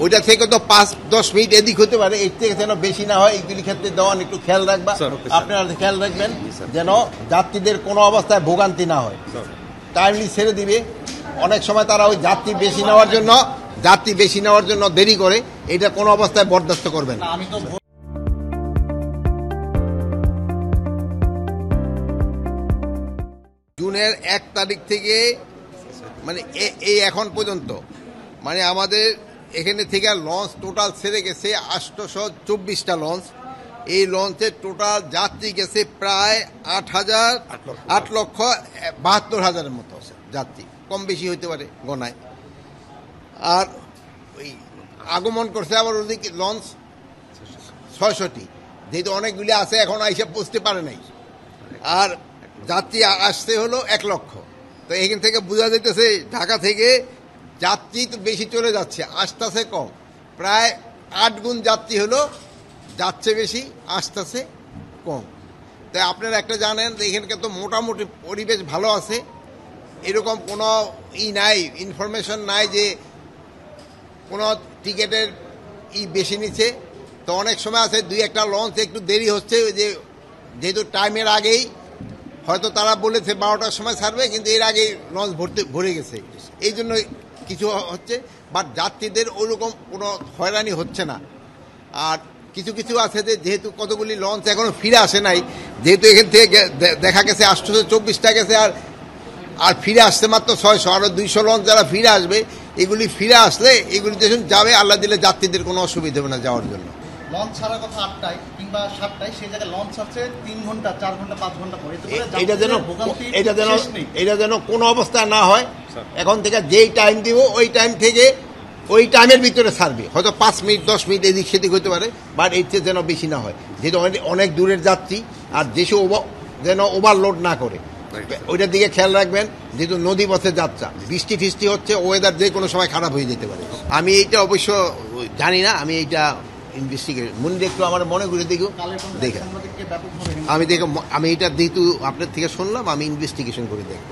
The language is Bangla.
ওইটা থেকে তো 5-10 মিনিট এদিক হতে পারে, এর থেকে যেন বেশি না হয় এইগুলি ক্ষেত্রে দেওয়ান একটু খেয়াল রাখবা। আপনারা খেয়াল রাখবেন যেন যাত্রীদের কোনো অবস্থায় ভোগান্তি না হয়, টাইমলি ছেড়ে দিবে। অনেক সময় তারা ওই যাত্রী বেশি নেওয়ার জন্য দেরি করে, এটা কোনো অবস্থায় বরদাস্ত করবেন। জুনের 1 তারিখ থেকে মানে এই এখন পর্যন্ত মানে আমাদের এখানে থেকে লঞ্চ টোটাল ছেড়ে গেছে 824টা লঞ্চ। এই লঞ্চের টোটাল যাত্রী গেছে প্রায় 8,72,000-এর মতো যাত্রী, কম বেশি হইতে পারে গণায়। আর ওই আগমন করছে আবার ওদিকে লঞ্চ 600টি, যেহেতু অনেকগুলি আছে এখন আইসা পৌঁছতে পারে নাই। আর যাত্রী আসতে হলো 1 লক্ষ। তো এখান থেকে বোঝা যাইতেছে ঢাকা থেকে যাত্রী তো বেশি চলে যাচ্ছে, আসতেছে কম। প্রায় 8 গুণ যাত্রী হলো, যাচ্ছে বেশি, আসতেছে কম। তাই আপনারা একটা জানেন এখানকার তো মোটামুটি পরিবেশ ভালো আছে, এরকম কোনো নাই, ইনফরমেশন নাই যে কোনো টিকিটের বেশি নিচ্ছে। তো অনেক সময় আছে 2-1টা লঞ্চ একটু দেরি হচ্ছে, যেহেতু টাইমের আগেই হয়তো তারা বলেছে 12টার সময় ছাড়বে, কিন্তু এর আগেই লঞ্চ ভরে গেছে, এই জন্য কিছু হচ্ছে। বাট যাত্রীদের ওইরকম কোনো হয়রানি হচ্ছে না। আর কিছু কিছু আছে যে যেহেতু কতগুলি লঞ্চ এখনো ফিরে আসে নাই, যেহেতু এখান থেকে দেখা গেছে 824টা গেছে, আর ফিরে আসছে মাত্র 600, আরও 200 লঞ্চ যারা ফিরে আসবে, এগুলি ফিরে আসলে এগুলি যখন যাবে আল্লাহ দিলে যাত্রীদের কোনো অসুবিধা হবে না যাওয়ার জন্য। লঞ্চ ছাড়ার কথা 8টায় কিংবা 7টায়, সেই জায়গায় লঞ্চ আছে 3 ঘন্টা, 4 ঘন্টা, 5 ঘন্টা পরে। এটা যেন কোনো অবস্থা না হয়। এখন থেকে যেই টাইম দিব ওই টাইম থেকে ওই টাইমের ভিতরে ছাড়বে, হয়তো 5 মিনিট 10 মিনিট এদিক সেদিক হতে পারে, বাট এর চেয়ে যেন বেশি না হয়, যেহেতু অনেক দূরের যাত্রী। আর যেসব যেন ওভারলোড না করে ওইটার দিকে খেয়াল রাখবেন, যেহেতু নদী পথে যাত্রা, বৃষ্টি ফিষ্টি হচ্ছে, ওয়েদার যে কোনো সময় খারাপ হয়ে যেতে পারে। আমি এইটা অবশ্য জানি না, আমি এইটা ইনভেস্টিগেশন মনে একটু আমার মনে করে দেখো দেখে আমি এটা যেহেতু আপনার থেকে শুনলাম, আমি ইনভেস্টিগেশন করে দেখবো।